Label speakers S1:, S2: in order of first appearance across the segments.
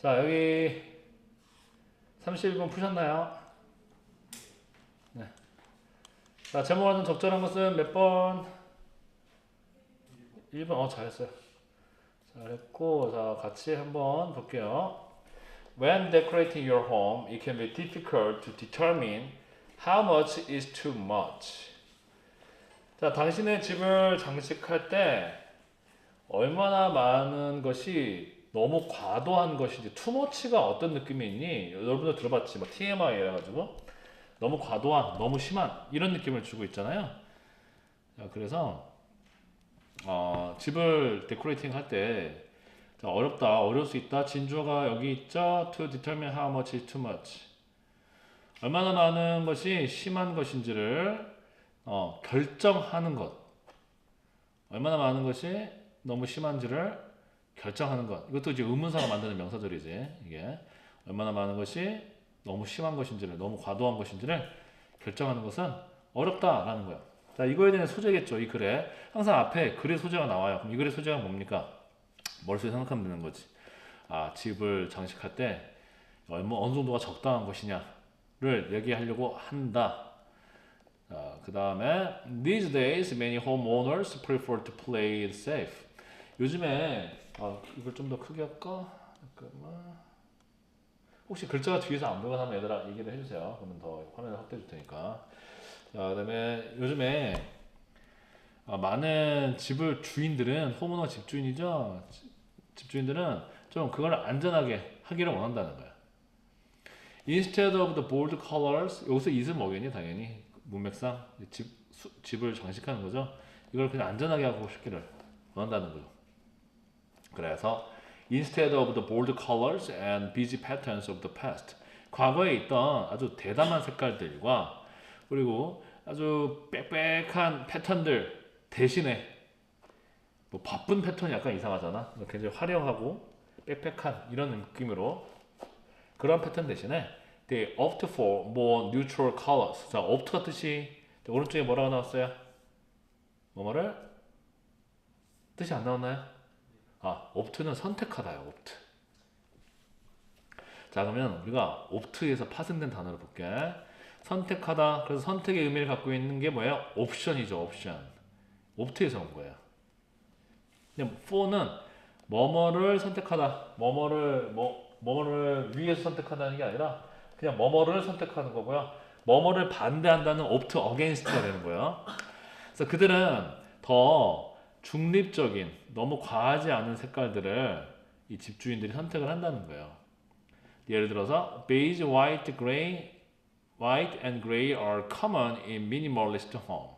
S1: 자, 여기 31번 푸셨나요? 네. 자, 제목하는 적절한 것은 몇 번? 1번. 잘했어요. 잘했고, 자, 같이 한번 볼게요. When decorating your home, it can be difficult to determine how much is too much. 자, 당신의 집을 장식할 때 얼마나 많은 것이 너무 과도한 것인지, too much가 어떤 느낌이 있니? 여러분도 들어봤지, 뭐 TMI 이래가지고 너무 과도한, 너무 심한 이런 느낌을 주고 있잖아요. 자, 그래서 집을 데코레이팅 할 때 어렵다, 어려울 수 있다. 진주어가 여기 있죠. To determine how much is too much. 얼마나 많은 것이 심한 것인지를 결정하는 것. 얼마나 많은 것이 너무 심한지를 결정하는 것. 이것도 이제 의문사가 만드는 명사절이지. 이게 얼마나 많은 것이 너무 심한 것인지를, 너무 과도한 것인지를 결정하는 것은 어렵다라는 거야. 자, 이거에 대한 소재겠죠. 이 글에 항상 앞에 글의 소재가 나와요. 그럼 이 글의 소재가 뭡니까? 머릿속에 생각하면 되는 거지. 집을 장식할 때 어느 정도가 적당한 것이냐를 얘기하려고 한다. 그 다음에 These days many homeowners prefer to play it safe. 요즘에 이걸 좀 더 크게 할까? 잠깐만. 혹시 글자가 뒤에서 안 보이거나 하면 얘들아 얘기를 해주세요. 그러면 더 화면을 확대해 줄 테니까. 자, 그 다음에 요즘에 많은 집을 주인들은 호모나 집주인이죠. 집주인들은 좀 그걸 안전하게 하기를 원한다는 거야. Instead of the bold colors, 여기서 it은 뭐겠니? 당연히 문맥상 집을 장식하는 거죠. 이걸 그냥 안전하게 하고 싶기를 원한다는 거죠. 그래서 Instead of the bold colors and busy patterns of the past, 과거에 있던 아주 대담한 색깔들과 그리고 아주 빽빽한 패턴들 대신에 뭐 바쁜 패턴이 약간 이상하잖아. 굉장히 화려하고 빽빽한 이런 느낌으로 그런 패턴 대신에 they opt for more neutral colors. 자, opt가 뜻이 오른쪽에 뭐라고 나왔어요? 뭐뭐를 뜻이 안 나왔나요? opt는 선택하다요. opt. 자, 그러면 우리가 opt에서 파생된 단어를 볼게. 선택하다. 그래서 선택의 의미를 갖고 있는 게 뭐예요? 옵션이죠. 옵션. opt에서 온 거예요. 그냥 for는 뭐뭐를 선택하다. 뭐뭐를 위해서 선택한다는 게 아니라 그냥 뭐뭐를 선택하는 거고요. 뭐뭐를 반대한다는 opt against가 되는 거예요. 그래서 그들은 더 중립적인, 너무 과하지 않은 색깔들을 이 집주인들이 선택을 한다는 거예요. 예를 들어서 beige, white and gray are common in minimalist home.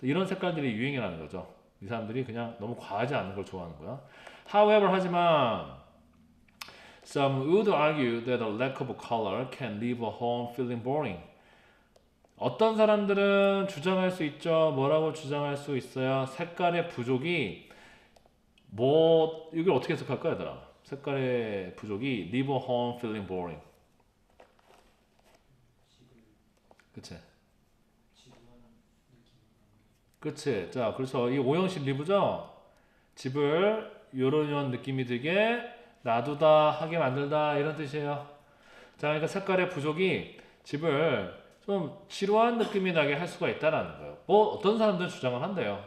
S1: 이런 색깔들이 유행이라는 거죠. 이 사람들이 그냥 너무 과하지 않은 걸 좋아하는 거야. However, 하지만 some would argue that a lack of color can leave a home feeling boring. 어떤 사람들은 주장할 수 있죠. 뭐라고 주장할 수 있어요? 색깔의 부족이 이걸 어떻게 해석할까 얘들아? 색깔의 부족이 leave a home feeling boring. 그치? 그치? 자, 그래서 이 오형식 리브죠? 집을 요런 느낌이 들게 놔두다, 하게 만들다 이런 뜻이에요. 자, 그러니까 색깔의 부족이 집을 좀 지루한 느낌이 나게 할 수가 있다라는 거예요. 어떤 사람들은 주장을 한대요.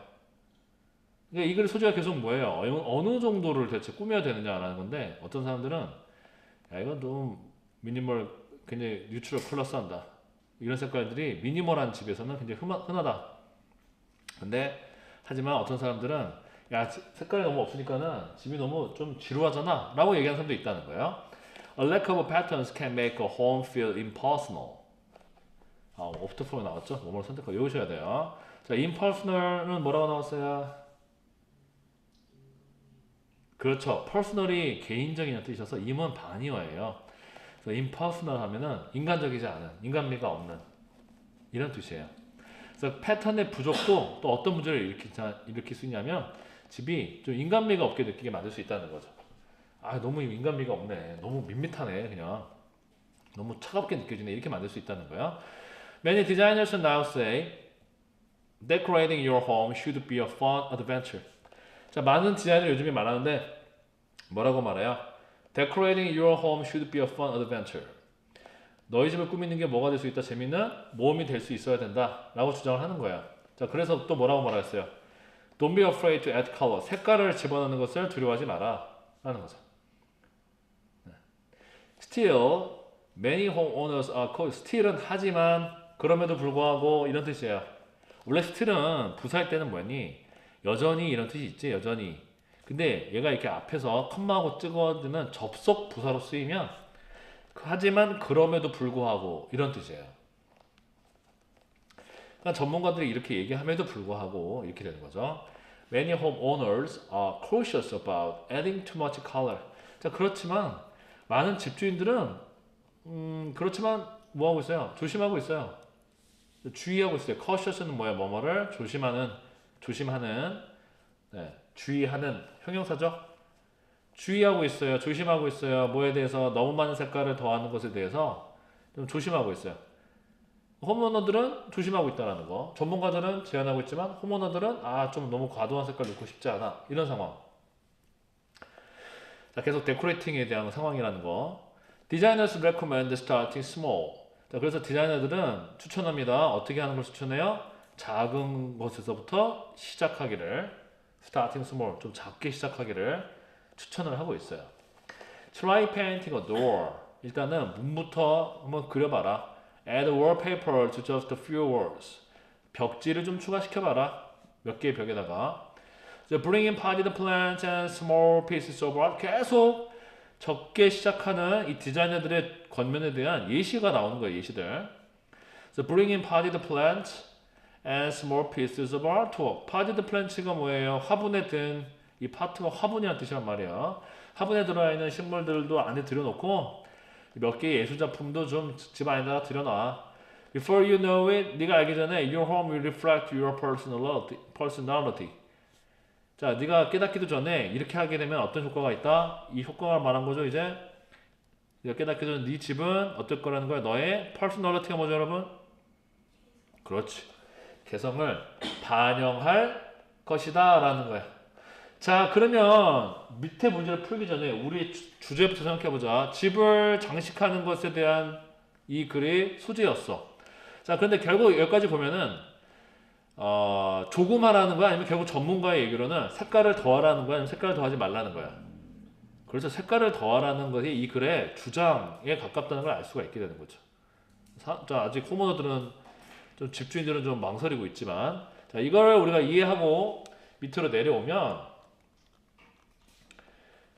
S1: 그러니까 이 글의 소재가 계속 뭐예요? 어느 정도를 대체 꾸며야 되느냐라는 건데 어떤 사람들은 야, 이건 너무 미니멀, 굉장히 뉴트럴 컬러스한다. 이런 색깔들이 미니멀한 집에서는 굉장히 흔하다. 근데 하지만 어떤 사람들은 야, 색깔이 너무 없으니까는 집이 너무 좀 지루하잖아 라고 얘기하는 사람도 있다는 거예요. A lack of patterns can make a home feel impersonal. opt for 나왔죠? 뭐뭐 선택하고 외우셔야 돼요. 자, impersonal은 뭐라고 나왔어요? 그렇죠. personal이 개인적인 뜻이어서 im은 반의어예요. 그래서 impersonal 하면은 인간적이지 않은, 인간미가 없는 이런 뜻이에요. 그래서 패턴의 부족도 또 어떤 문제를 일으킬 수 있냐면 집이 좀 인간미가 없게 느끼게 만들 수 있다는 거죠. 너무 인간미가 없네. 너무 밋밋하네. 그냥 너무 차갑게 느껴지네. 이렇게 만들 수 있다는 거야. Many designers now say decorating your home should be a fun adventure. 자, 많은 디자인을 요즘에 말하는데 뭐라고 말해요? Decorating your home should be a fun adventure. 너희 집을 꾸미는 게 뭐가 될 수 있다? 재밌는 모험이 될 수 있어야 된다 라고 주장을 하는 거야. 자, 그래서 또 뭐라고 말했어요? Don't be afraid to add color. 색깔을 집어넣는 것을 두려워하지 마라 라는 거죠. Still, many homeowners are cautious. Still은 하지만, 그럼에도 불구하고 이런 뜻이에요. 원래 still은 부사일 때는 뭐니? 여전히 이런 뜻이 있지, 여전히. 근데 얘가 이렇게 앞에서 컴마하고 찍어주는 접속 부사로 쓰이면 하지만 그럼에도 불구하고 이런 뜻이에요. 그러니까 전문가들이 이렇게 얘기함에도 불구하고 이렇게 되는 거죠. Many homeowners are cautious about adding too much color. 자, 그렇지만 많은 집주인들은 그렇지만 뭐 하고 있어요? 조심하고 있어요. 주의하고 있어요. cautious는 뭐야? 뭐뭐를 조심하는, 네, 주의하는 형용사죠. 주의하고 있어요. 조심하고 있어요. 뭐에 대해서 너무 많은 색깔을 더하는 것에 대해서 좀 조심하고 있어요. 홈오너들은 조심하고 있다는 거. 전문가들은 제안하고 있지만 홈오너들은 좀 너무 과도한 색깔 넣고 싶지 않아. 이런 상황. 자, 계속 데코레이팅에 대한 상황이라는 거. Designers recommend starting small. 자, 그래서 디자이너들은 추천합니다. 어떻게 하는 걸 추천해요? 작은 것에서부터 시작하기를. starting small. 좀 작게 시작하기를 추천을 하고 있어요. Try painting a door. 일단은 문부터 한번 그려봐라. Add wallpaper to just a few walls. 벽지를 좀 추가시켜봐라. 몇 개의 벽에다가. So bring in potted plants and small pieces of art. 계속 적게 시작하는 이 디자이너들의 권면에 대한 예시가 나오는 거예요. 예시들. So bring in potted plants and small pieces of artwork. potted plants가 뭐예요? 화분에 든 이 파트가 화분이라는 뜻이란 말이야. 화분에 들어있는 식물들도 안에 들여놓고 몇 개의 예술작품도 좀 집 안에다가 들여놔. Before you know it, 네가 알기 전에 your home will reflect your personality. 자, 네가 깨닫기도 전에 이렇게 하게 되면 어떤 효과가 있다? 이 효과가 말한 거죠, 이제. 네가 깨닫기 전에 네 집은 어떨 거라는 거야? 너의 personality가 뭐죠, 여러분? 그렇지. 개성을 반영할 것이다 라는 거야. 자, 그러면 밑에 문제를 풀기 전에 우리 주제부터 생각해보자. 집을 장식하는 것에 대한 이 글의 소재였어. 자, 그런데 결국 여기까지 보면은 조금 하라는 거야? 아니면 결국 전문가의 얘기로는 색깔을 더하라는 거야? 아니면 색깔을 더하지 말라는 거야? 그래서 색깔을 더하라는 것이 이 글의 주장에 가깝다는 걸 알 수가 있게 되는 거죠. 자, 아직 호모너들은 좀 집주인들은 좀 망설이고 있지만, 자, 이걸 우리가 이해하고 밑으로 내려오면,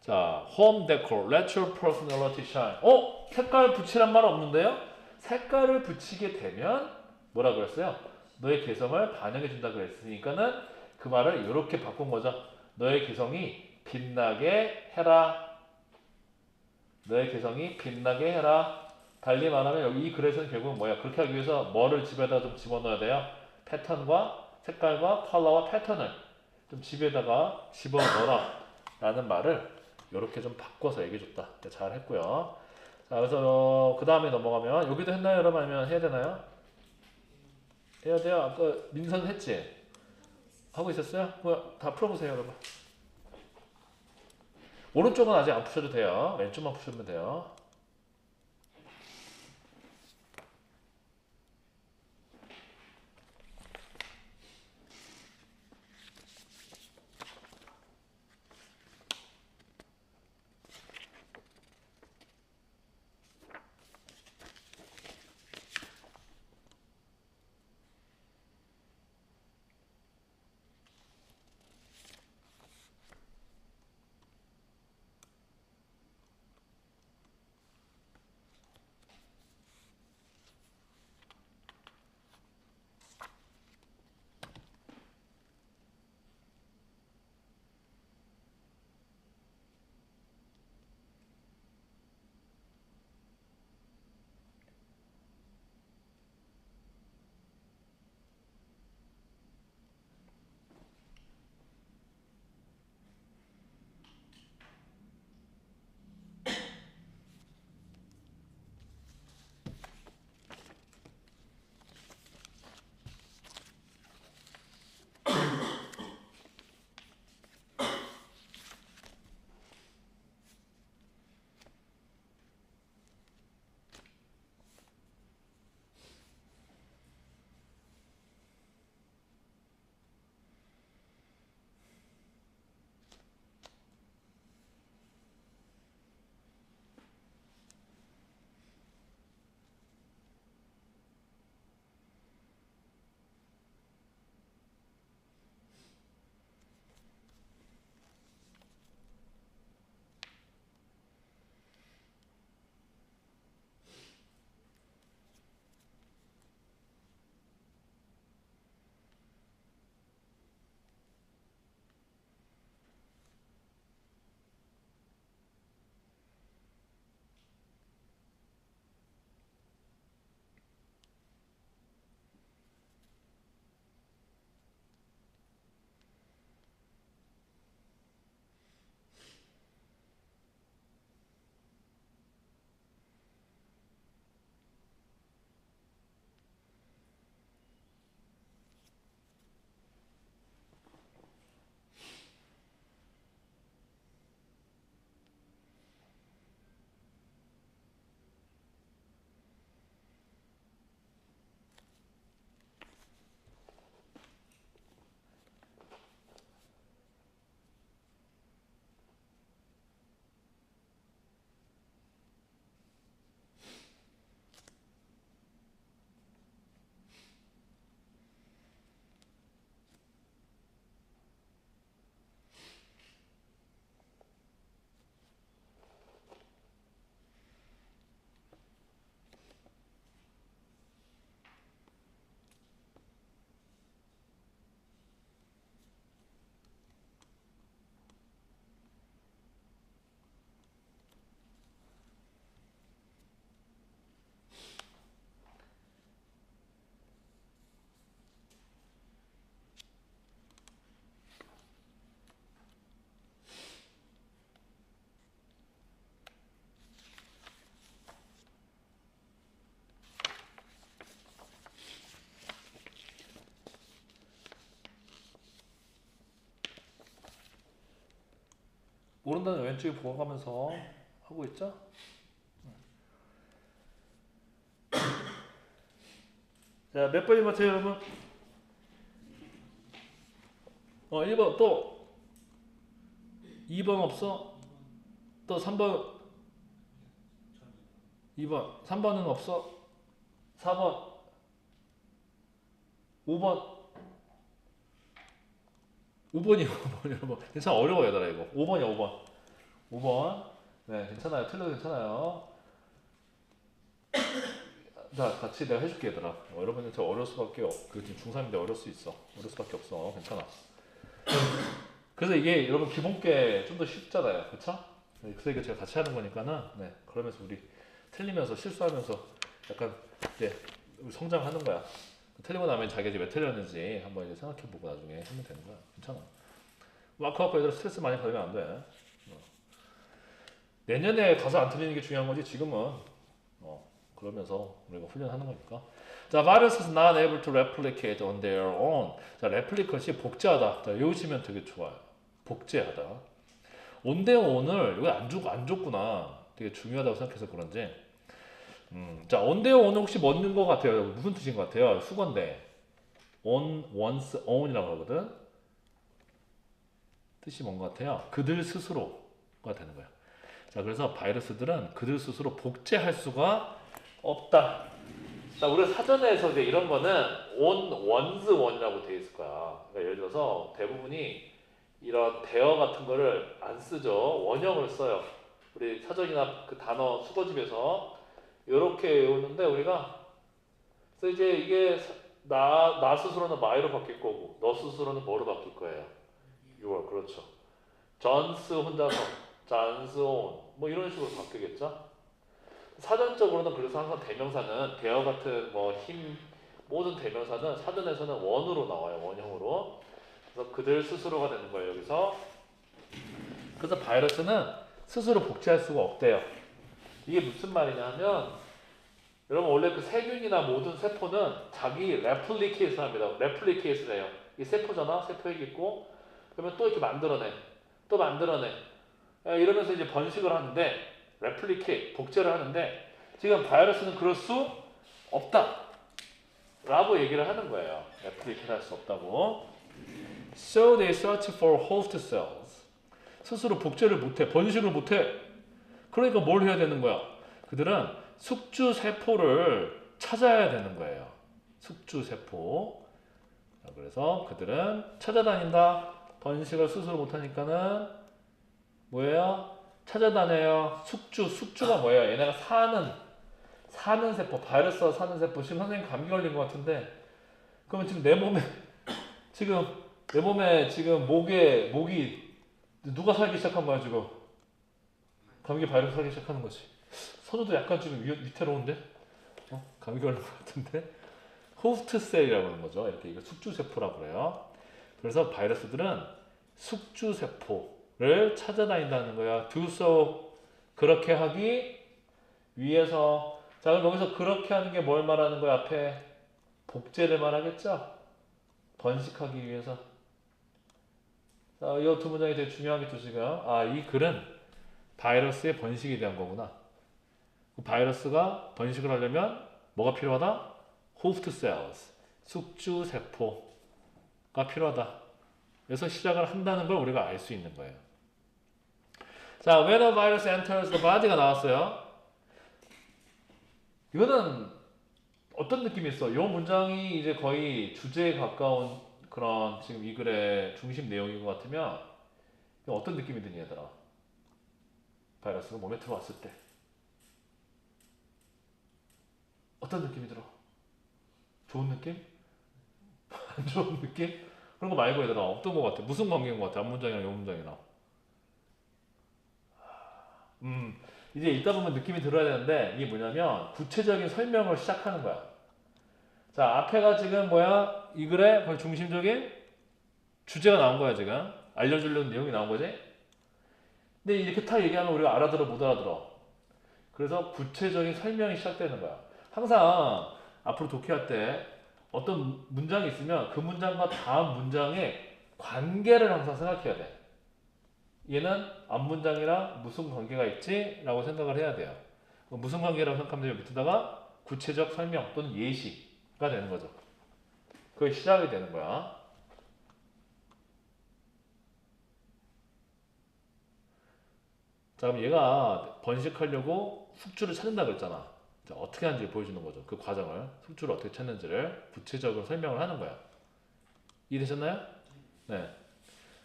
S1: 자, home decor, let your personality shine. 색깔 붙이란 말 없는데요? 색깔을 붙이게 되면 뭐라 그랬어요? 너의 개성을 반영해 준다 그랬으니까는 그 말을 이렇게 바꾼 거죠. 너의 개성이 빛나게 해라. 너의 개성이 빛나게 해라. 달리 말하면 여기 이 글에서는 결국은 뭐야? 그렇게 하기 위해서 뭐를 집에다 좀 집어넣어야 돼요? 패턴과 색깔과 컬러와 패턴을 좀 집에다가 집어넣어라 라는 말을 이렇게 좀 바꿔서 얘기해줬다. 잘 했고요. 자, 그래서 그 다음에 넘어가면 여기도 했나요, 여러분? 아니면 해야 되나요? 해야 돼요. 아까 민선 했지? 하고 있었어요? 다 풀어보세요, 여러분. 오른쪽은 아직 안 푸셔도 돼요. 왼쪽만 푸시면 돼요. 모른다는 왼쪽에 보고 가면서 하고 있죠? 자, 몇 번인 것 같아요, 여러분? 1번 또 2번 없어? 또 3번 2번 3번은 없어? 4번 5번 5번이요. 5번 여러분 괜찮아 어려워 얘들아 이거 5번이야 5번 5번 네 괜찮아요 틀려도 괜찮아요. 자 같이 내가 해줄게 얘들아. 여러분들 저 어려울 수밖에 그 지금 중3인데 어려울 수 있어. 어려울 수밖에 없어. 괜찮아. 그래서 이게 여러분 기본께 좀 더 쉽잖아요 그쵸? 그래서 이거 제가 같이 하는 거니까는 네 그러면서 우리 틀리면서 실수하면서 약간 이제 성장하는 거야. 틀리고 나면 자기가 이제 왜 틀렸는지 한번 이제 생각해보고 나중에 하면 되는 거야. 괜찮아. 와크와크 얘들 스트레스 많이 받으면 안 돼. 내년에 가서 안 틀리는 게 중요한 거지 지금은 그러면서 우리가 훈련하는 거니까. 자, virus is not able to replicate on their own. 자, replicate이 복제하다. 자, 외우시면 되게 좋아요. 복제하다. on their own을 여기 안 줬구나. 되게 중요하다고 생각해서 그런지. 자, on their own은 혹시 뭔 거 같아요? 무슨 뜻인 것 같아요? 수건데 on one's own이라고 하거든. 뜻이 뭔 것 같아요? 그들 스스로가 되는 거야. 자, 그래서 바이러스들은 그들 스스로 복제할 수가 없다. 자, 우리가 사전에서 이제 이런 거는 on one's one이라고 되어 있을 거야. 그러니까 예를 들어서 대부분이 이런 대어 같은 거를 안 쓰죠. 원형을 써요. 우리 사전이나 그 단어 수거집에서 이렇게 외우는데 우리가 그래서 이제 이게 나 스스로는 my로 바뀔 거고 너 스스로는 뭐로 바뀔 거예요. your 그렇죠. 전스 혼자서 잔스 온 뭐 이런 식으로 바뀌겠죠. 사전적으로는 그래서 항상 대명사는 대어 같은 뭐 힘 모든 대명사는 사전에서는 원으로 나와요. 원형으로. 그래서 그들 스스로가 되는 거예요. 여기서. 그래서 바이러스는 스스로 복제할 수가 없대요. 이게 무슨 말이냐 하면 여러분 원래 그 세균이나 모든 세포는 자기 레플리케이트를 합니다. 레플리케이트를 해요. 이 세포잖아. 세포액이 있고 그러면 또 이렇게 만들어내. 또 만들어내. 이러면서 이제 번식을 하는데 레플리케이트, 복제를 하는데 지금 바이러스는 그럴 수 없다 라고 얘기를 하는 거예요. 레플리케이트 할 수 없다고. So they search for host cells. 스스로 복제를 못해. 번식을 못해. 그러니까 뭘 해야 되는 거야? 그들은 숙주 세포를 찾아야 되는 거예요. 숙주 세포. 그래서 그들은 찾아다닌다. 번식을 스스로 못하니까는 뭐예요? 찾아다녀요. 숙주가 뭐예요? 얘네가 사는 세포, 바이러스가 사는 세포. 지금 선생님 감기 걸린 것 같은데 그러면 지금 내 몸에 지금 목이 누가 살기 시작한 거야 지금? 감기 바이러스 살기 시작하는 거지. 선우도 약간 지금 위태로운데? 감기 걸린 것 같은데? 호스트 셀이라고 하는 거죠. 이렇게 이거 숙주 세포라고 그래요. 그래서 바이러스들은 숙주 세포를 찾아다닌다는 거야. do so 그렇게 하기 위해서. 자, 그럼 여기서 그렇게 하는 게 뭘 말하는 거야? 앞에 복제를 말하겠죠? 번식하기 위해서. 자, 이 두 문장이 되게 중요하겠죠 지금. 이 글은 바이러스의 번식에 대한 거구나. 바이러스가 번식을 하려면 뭐가 필요하다? host cells, 숙주 세포가 필요하다. 그래서 시작을 한다는 걸 우리가 알 수 있는 거예요. 자, when a virus enters the body가 나왔어요. 이거는 어떤 느낌이 있어? 이 문장이 이제 거의 주제에 가까운 그런 지금 이 글의 중심 내용인 것 같으면 어떤 느낌이 드니 얘들아? 바이러스가 몸에 들어왔을 때 어떤 느낌이 들어? 좋은 느낌? 안 좋은 느낌? 그런 거 말고 얘들아 어떤 거 같아? 무슨 관계인 것 같아? 앞 문장이랑 옆 문장이랑. 이제 읽다 보면 느낌이 들어야 되는데 이게 뭐냐면 구체적인 설명을 시작하는 거야. 자, 앞에가 지금 뭐야? 이 글의 거의 중심적인 주제가 나온 거야 지금. 알려주려는 내용이 나온 거지. 근데 이렇게 딱 얘기하면 우리가 알아들어 못 알아들어. 그래서 구체적인 설명이 시작되는 거야. 항상 앞으로 독해할 때 어떤 문장이 있으면 그 문장과 다음 문장의 관계를 항상 생각해야 돼. 얘는 앞문장이랑 무슨 관계가 있지? 라고 생각을 해야 돼요. 무슨 관계라고 생각하면 밑에다가 구체적 설명 또는 예시가 되는 거죠. 그게 시작이 되는 거야. 자, 그럼 얘가 번식하려고 숙주를 찾는다 그랬잖아. 자, 어떻게 하는지 보여주는 거죠. 그 과정을, 숙주를 어떻게 찾는지를 구체적으로 설명을 하는 거야. 이해되셨나요? 네.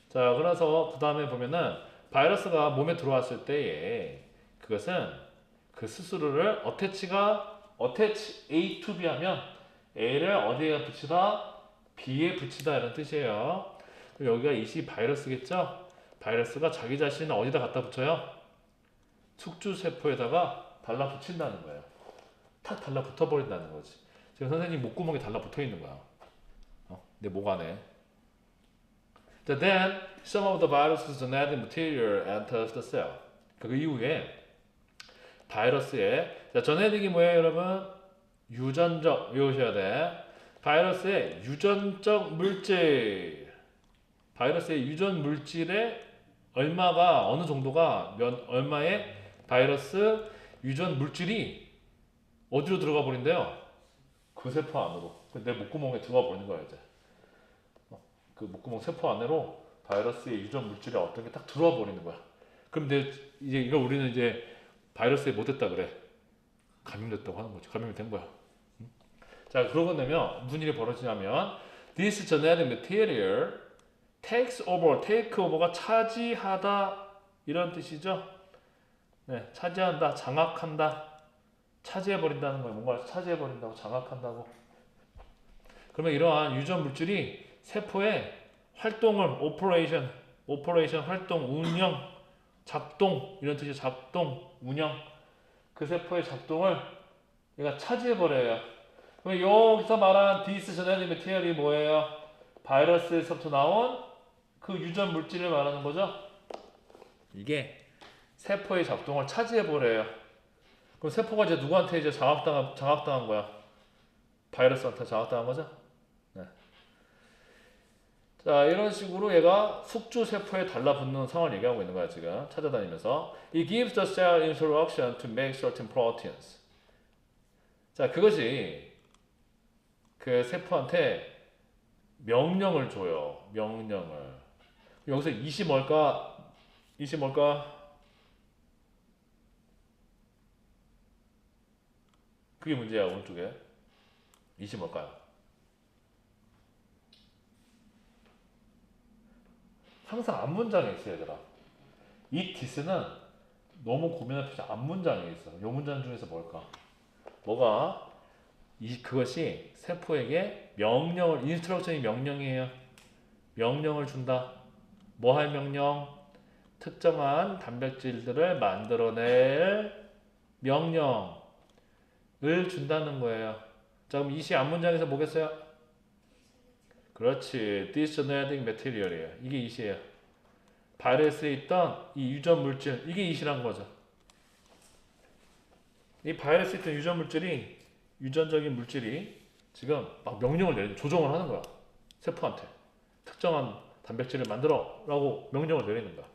S1: 자, 그래서 그 다음에 보면은 바이러스가 몸에 들어왔을 때에 그것은 그 스스로를 attach A to B 하면 A를 어디에 붙이다? B에 붙이다 이런 뜻이에요. 그럼 여기가 이시 바이러스겠죠? 바이러스가 자기 자신을 어디다 갖다 붙여요? 숙주세포에다가 달라붙인다는 거예요. 탁 달라붙어 버린다는 거지. 지금 선생님 목구멍에 달라붙어 있는 거야. 내 목 안에. Then some of the virus's genetic material enters the cell. 그 이후에 바이러스의 전해득이 뭐예요, 여러분? 유전적 외우셔야 돼. 바이러스의 유전적 물질. 바이러스의 유전 물질의 얼마가 어느 정도가 얼마의 바이러스 유전 물질이 어디로 들어가 버린대요? 그 세포 안으로. 내 목구멍에 들어가 버리는 거야 이제. 그 목구멍 세포 안으로 바이러스의 유전 물질이 어떤 게 딱 들어와 버리는 거야. 그럼 이제 이거 우리는 이제 바이러스에 못 됐다 그래. 감염됐다고 하는 거지. 감염이 된 거야. 자, 그러고 나면 무슨 일이 벌어지냐면 this genetic material takes over, take over가 차지하다 이런 뜻이죠. 네, 차지한다, 장악한다, 차지해버린다는 거예요. 뭔가 차지해버린다고, 장악한다고. 그러면 이러한 유전 물질이 세포의 활동을 operation 활동, 운영, 작동 이런 뜻이 작동, 운영 그 세포의 작동을 얘가 차지해버려요. 그럼 여기서 말한 this genetic material이 뭐예요? 바이러스에서부터 나온 그 유전 물질을 말하는 거죠. 이게 세포의 작동을 차지해버려요. 그럼 세포가 이제 누구한테 이제 장악당한 거야? 바이러스한테 장악당한 거죠? 네. 자, 이런 식으로 얘가 숙주 세포에 달라붙는 상황을 얘기하고 있는 거야, 지금. 찾아다니면서. It gives the cell instruction to make certain proteins. 자, 그것이 그 세포한테 명령을 줘요. 명령을. 여기서 이시 뭘까? 이시 뭘까? 그게 문제야, 오른쪽에. 이시 뭘까요? 항상 앞문장에 있어요, 얘들아. 이 디스는 너무 고민할 필요 없이 앞문장에 있어. 요 문장 중에서 뭘까? 그것이 세포에게 명령을, 인스트럭션이 명령이에요. 명령을 준다. 뭐 할 명령? 특정한 단백질들을 만들어낼 명령을 준다는 거예요. 자, 그럼 이시 앞문장에서 뭐겠어요? 그렇지. This genetic material이에요. 이게 이시예요. 바이러스에 있던 이 유전 물질, 이게 이시란 거죠. 이 바이러스에 있던 유전적인 물질이 지금 막 명령을 내리는, 조종을 하는 거야. 세포한테. 특정한 단백질을 만들어라고 명령을 내리는 거야.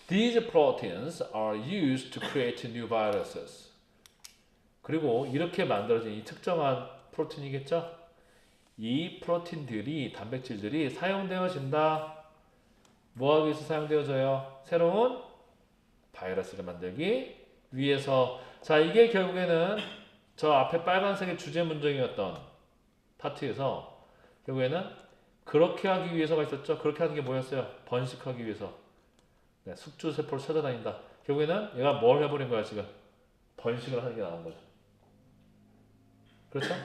S1: These proteins are used to create new viruses. 그리고 이렇게 만들어진 이 특정한 프로틴이겠죠? 이 프로틴들이, 단백질들이 사용되어진다. 뭐하기 위해서 사용되어져요? 새로운 바이러스를 만들기 위해서. 자, 이게 결국에는 저 앞에 빨간색의 주제 문장이었던 파트에서 결국에는 그렇게 하기 위해서가 있었죠. 그렇게 하는 게 뭐였어요? 번식하기 위해서. 네, 숙주세포를 찾아다닌다. 결국에는 얘가 뭘 해버린 거야, 지금? 번식을 하는 게 나온 거죠. 그렇죠?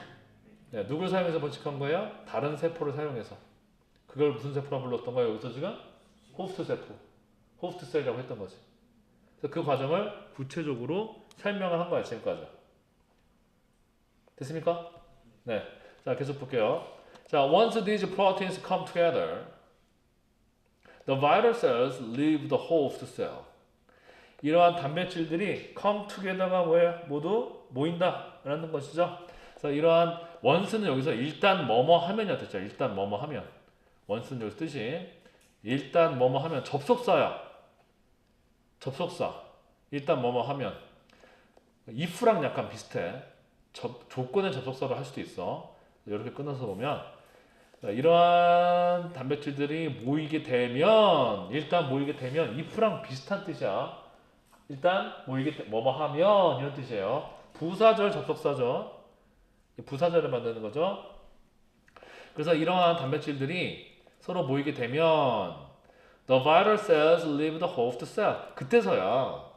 S1: 네, 누굴 사용해서 번식한 거예요? 다른 세포를 사용해서. 그걸 무슨 세포라고 불렀던 거예요? 여기서 지금? 호스트 세포. 호스트 셀이라고 했던 거지. 그래서 그 과정을 구체적으로 설명을 한 거야, 지금까지. 됐습니까? 네. 자, 계속 볼게요. 자, once these proteins come together, the viral cells leave the host cell. 이러한 단백질들이 come together가 뭐예요? 모두 모인다 라는 것이죠. 그래서 이러한 once는 여기서 일단 뭐뭐 하면이었죠. 일단 뭐뭐 하면. once는 여기서 뜻이 일단 뭐뭐 하면 접속사야. 접속사. 일단 뭐뭐 하면 if랑 약간 비슷해. 조건의 접속사로 할 수도 있어. 이렇게 끊어서 보면 이러한 단백질들이 모이게 되면 일단 모이게 되면 if랑 비슷한 뜻이야. 일단 모이게 뭐뭐 하면 이런 뜻이에요. 부사절 접속사죠. 부사절을 만드는 거죠. 그래서 이러한 단백질들이 서로 모이게 되면 the viral cells leave the host cell. 그때서야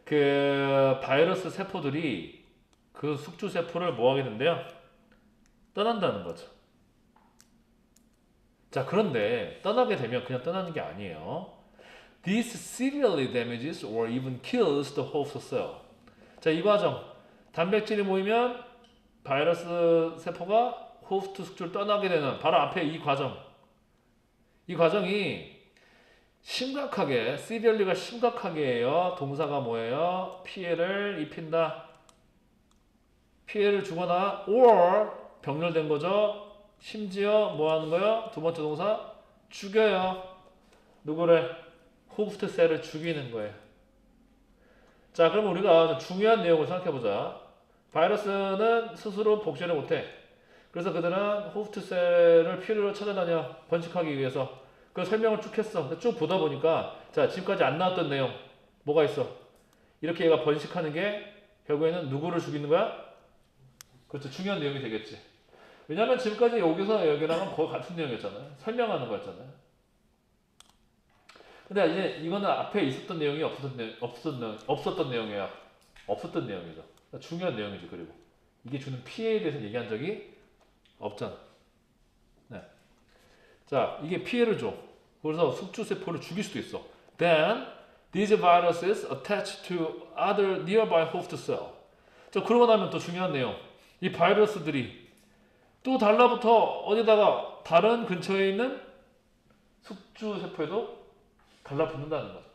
S1: 그 바이러스 세포들이 그 숙주 세포를 뭐 하게 된대요? 떠난다는 거죠. 자, 그런데 떠나게 되면 그냥 떠나는 게 아니에요. This severely damages or even kills the host cell. 자, 이 과정. 단백질이 모이면 바이러스 세포가 호스트 숙주를 떠나게 되는 바로 앞에 이 과정. 이 과정이 심각하게, severely가 심각하게 해요. 동사가 뭐예요? 피해를 입힌다. 피해를 주거나 or 병렬된 거죠. 심지어 뭐 하는 거예요? 두 번째 동사 죽여요. 누구를? 호스트 셀을 죽이는 거예요. 자, 그럼 우리가 중요한 내용을 생각해보자. 바이러스는 스스로 복제를 못해. 그래서 그들은 호스트 셀을 필요로 찾아다녀. 번식하기 위해서. 그 설명을 쭉 했어. 쭉 보다 보니까 자, 지금까지 안 나왔던 내용 뭐가 있어? 이렇게 얘가 번식하는 게 결국에는 누구를 죽이는 거야? 그렇죠. 중요한 내용이 되겠지. 왜냐면 지금까지 여기서 여기랑은 거의 같은 내용이었잖아요. 설명하는 거였잖아요. 근데 이제 이거는 앞에 있었던 내용이 없었던 내용이야. 없었던 내용이죠. 중요한 내용이지. 그리고 이게 주는 피해에 대해서 얘기한 적이 없잖아. 네. 자, 이게 피해를 줘. 그래서 숙주 세포를 죽일 수도 있어. Then these viruses attach to other nearby host cell. 자, 그러고 나면 또 중요한 내용. 이 바이러스들이 또 달라붙어 어디다가 다른 근처에 있는 숙주 세포에도 달라붙는다는 거죠.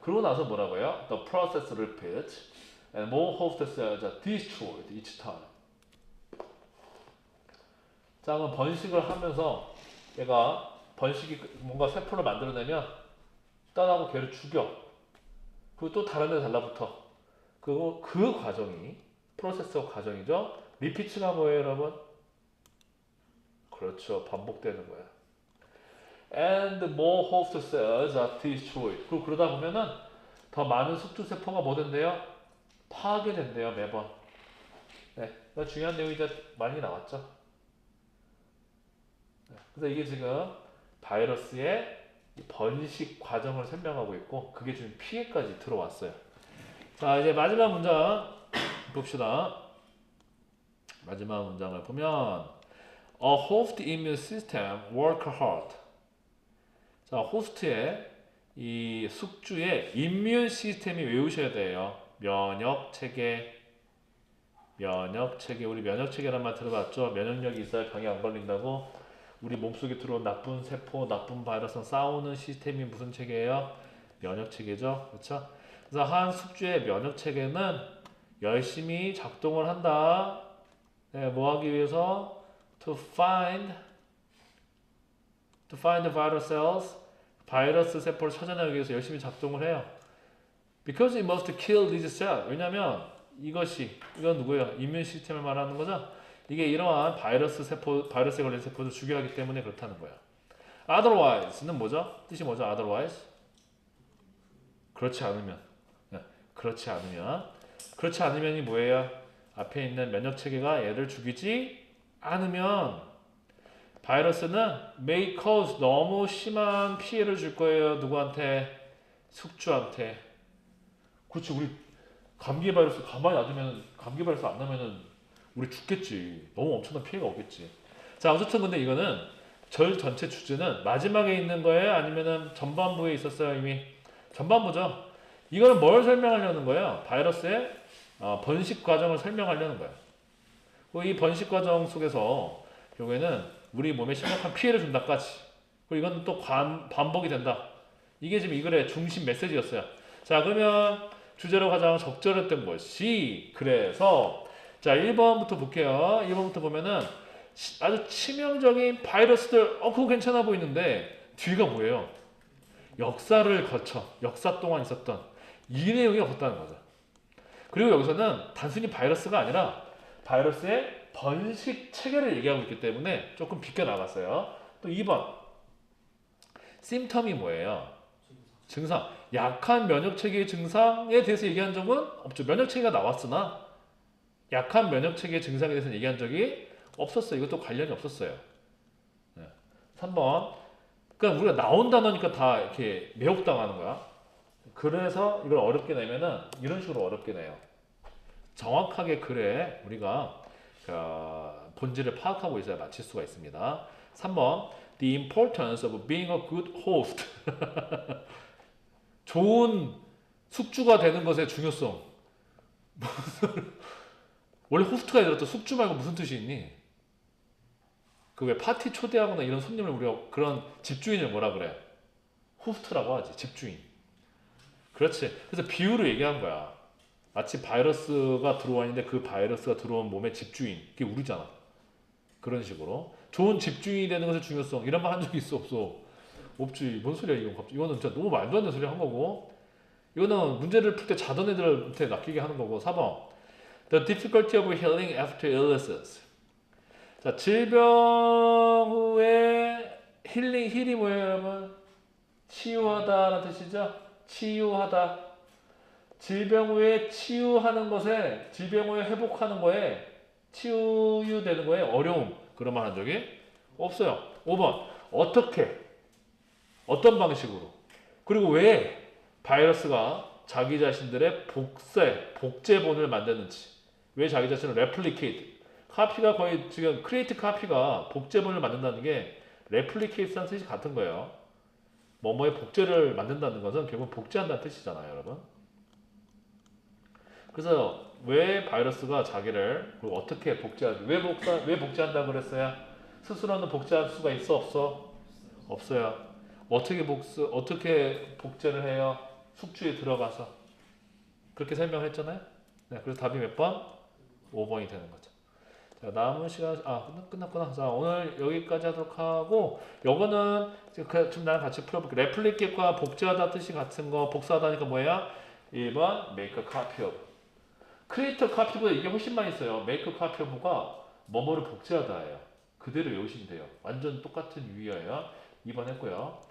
S1: 그러고 나서 뭐라고요? The process repeats and more host cells are destroyed each time. 자, 그럼 번식을 하면서 얘가 번식이 뭔가 세포를 만들어내면 떠나고 걔를 죽여. 그리고 또 다른 데 달라붙어. 그리고 그 과정이 프로세서 과정이죠. 리피츠가 뭐예요, 여러분? 그렇죠. 반복되는 거야. And more host cells are destroyed. 그리고 그러다 보면은 더 많은 숙주 세포가 뭐 된대요? 파괴된대요, 매번. 네, 중요한 내용이 이제 많이 나왔죠. 네, 그래서 이게 지금 바이러스의 번식 과정을 설명하고 있고 그게 지금 피해까지 들어왔어요. 자, 이제 마지막 문장 봅시다. 마지막 문장을 보면 A host immune system work hard. 자, 호스트의 이 숙주의 임뮨 시스템이 외우셔야 돼요. 면역 체계. 우리 면역 체계란 말 들어봤죠? 면역력이 있어야 병이 안 걸린다고. 우리 몸속에 들어온 나쁜 세포, 나쁜 바이러스랑 싸우는 시스템이 무슨 체계예요? 면역 체계죠. 그렇죠? 그래서 한 숙주의 면역 체계는 열심히 작동을 한다. 네, 뭐 하기 위해서? To find the viral cells. 바이러스 세포를 찾아내기 위해서 열심히 작동을 해요. Because it must kill these cells. 왜냐면 이건 누구예요? 임뮨 시스템을 말하는 거죠. 이게 이러한 바이러스에 걸린 세포를 죽여야 하기 때문에 그렇다는 거예요. Otherwise는 뭐죠? 뜻이 뭐죠? Otherwise? 그렇지 않으면. 네, 그렇지 않으면이 뭐예요? 앞에 있는 면역 체계가 얘를 죽이지 않으면 바이러스는 may cause 너무 심한 피해를 줄 거예요. 누구한테? 숙주한테. 그렇지. 우리 감기 바이러스 가만히 놔두면 감기 바이러스 안 나면은 우리 죽겠지. 너무 엄청난 피해가 오겠지. 자, 어쨌든 근데 이거는 절 전체 주제는 마지막에 있는 거예요? 아니면은 전반부에 있었어요? 이미 전반부죠. 이거는 뭘 설명하려는 거예요? 바이러스의 번식 과정을 설명하려는 거예요. 이 번식 과정 속에서 결국에는 우리 몸에 심각한 피해를 준다까지. 그리고 이건 또 반복이 된다. 이게 지금 이 글의 중심 메시지였어요. 자, 그러면 주제로 가장 적절했던 것이 그래서 자 1번부터 볼게요. 1번부터 보면은 아주 치명적인 바이러스들, 그거 괜찮아 보이는데 뒤가 뭐예요? 역사를 거쳐, 역사 동안 있었던 이 내용이 없었다는 거죠. 그리고 여기서는 단순히 바이러스가 아니라 바이러스의 번식 체계를 얘기하고 있기 때문에 조금 비껴 나갔어요. 또 2번, 심텀이 뭐예요? 증상. 약한 면역체계의 증상에 대해서 얘기한 적은 없죠. 면역체계가 나왔으나 약한 면역체계의 증상에 대해서 얘기한 적이 없었어요. 이것도 관련이 없었어요. 네. 3번. 그러니까 우리가 나온 단어니까 다 이렇게 매혹당하는 거야. 그래서 이걸 어렵게 내면은 이런 식으로 어렵게 내요. 정확하게 글에 우리가 본질을 파악하고 있어야 맞힐 수가 있습니다. 3번. The importance of being a good host. 좋은 숙주가 되는 것의 중요성. 원래 호스트가 아니라 또 숙주 말고 무슨 뜻이 있니? 그 왜 파티 초대하거나 이런 손님을 우리가 그런 집주인을 뭐라 그래? 호스트라고 하지. 집주인. 그렇지. 그래서 비유를 얘기한 거야. 마치 바이러스가 들어와 있는데 그 바이러스가 들어온 몸의 집주인. 그게 우리잖아. 그런 식으로. 좋은 집주인이 되는 것의 중요성. 이런 말 한 적이 있어 없어? 없지. 뭔 소리야 이건 갑자기. 이거는 진짜 너무 말도 안 되는 소리 한 거고. 이거는 문제를 풀 때 자던 애들한테 낚이게 하는 거고. 4번. The difficulty of healing after illnesses. 자, 질병 후에 힐이 뭐예요, 여러분? 치유하다라는 뜻이죠? 치유하다. 질병 후에 치유하는 것에, 질병 후에 회복하는 거에, 치유되는 거에 어려움. 그런 말 한 적이 없어요. 5번. 어떻게? 어떤 방식으로? 그리고 왜 바이러스가 자기 자신들의 복제본을 만드는지. 왜 자기 자신을 레플리케이트. 카피가 거의 지금 크리에이트 카피가 복제본을 만든다는 게 레플리케이트라는 뜻이 같은 거예요. 뭐뭐의 복제를 만든다는 것은 결국 복제한다는 뜻이잖아요, 여러분. 그래서 왜 바이러스가 자기를 그리고 어떻게 복제하지? 왜 복제한다고 그랬어요? 스스로는 복제할 수가 있어 없어? 없어요. 어떻게 복제를 해요? 숙주에 들어가서 그렇게 설명했잖아요. 네, 그래서 답이 몇 번? 5번이 되는 거죠. 자, 남은 시간 끝났구나. 자, 오늘 여기까지 하도록 하고 요거는 좀 나랑 같이 풀어볼게. 레플리케이트과 복제하다 뜻이 같은 거 복사하다니까 뭐예요? 1번 make a copy of. create a copy보다 이게 훨씬 많이 써요. make a copy of가 뭐뭐를 복제하다예요. 그대로 외우시면 돼요. 완전 똑같은 유의어예요. 2번 했고요.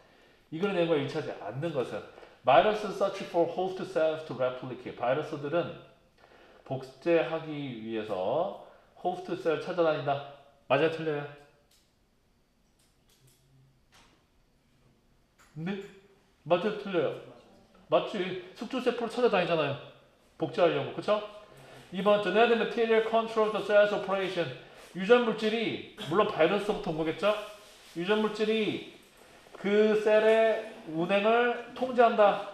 S1: 이걸 내고 일치하지 않는 것은 Viruses search for host cells to replicate. 바이러스들은 복제하기 위해서 호스트 셀 찾아다닌다. 맞아요, 틀려요? 네? 맞아요, 틀려요? 맞지. 숙주세포를 찾아다니잖아요. 복제하려고, 그쵸? 2번, genetic material controls the cell's operation. 유전물질이, 물론 바이러스부터 온 거겠죠? 유전물질이 그 셀의 운행을 통제한다.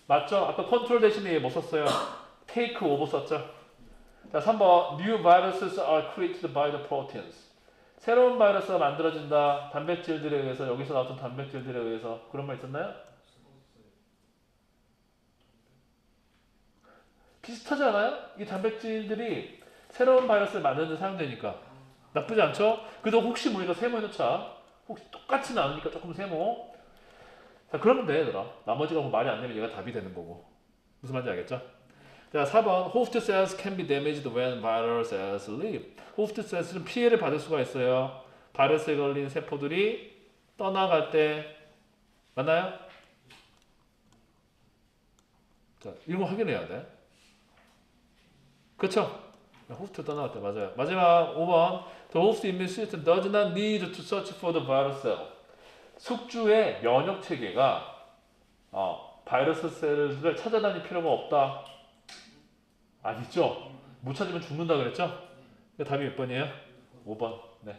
S1: 맞죠? 아까 컨트롤 대신에 뭐 썼어요? take over 썼죠? 자, 3번. New viruses are created by the proteins. 새로운 바이러스가 만들어진다. 단백질들에 의해서, 여기서 나왔던 단백질들에 의해서. 그런 말 있었나요? 비슷하지 않아요? 이 단백질들이 새로운 바이러스를 만드는 데 사용되니까. 나쁘지 않죠? 그래도 혹시 모르니까 세모해놓자. 혹시 똑같지는 않으니까 조금 세모. 자, 그러면 돼, 얘들아. 나머지가 뭐 말이 안 되면 얘가 답이 되는 거고. 무슨 말인지 알겠죠? 자, 4번. Host cells can be damaged when viral cells leave. 호스트 셀스는 피해를 받을 수가 있어요. 바이러스에 걸린 세포들이 떠나갈 때. 맞나요? 자, 이런 거 확인해야 돼. 그쵸? 호스트 떠나갈 때 맞아요. 마지막 5번. The host immune system does not need to search for the virus cell. 숙주의 면역 체계가 바이러스 셀을 찾아다닐 필요가 없다. 아니죠? 못 찾으면 죽는다 그랬죠? 답이 몇 번이에요? 5번. 네.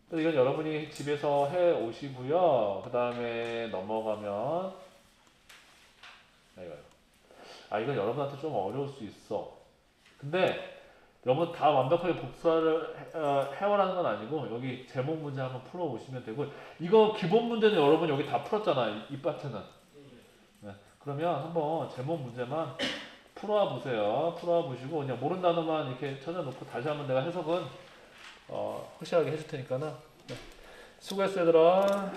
S1: 그래서 이건 여러분이 집에서 해 오시고요. 그 다음에 넘어가면 이건 여러분한테 좀 어려울 수 있어. 근데 여러분 다 완벽하게 복사를 해오라는 건 아니고 여기 제목 문제 한번 풀어보시면 되고, 이거 기본 문제는 여러분 여기 다 풀었잖아. 이 파트는. 네. 그러면 한번 제목 문제만 풀어와 보세요. 풀어와 보시고 그냥 모르는 단어만 이렇게 찾아놓고 다시 한번 내가 해석은 확실하게 해줄 테니까는. 네. 수고했어 얘들아.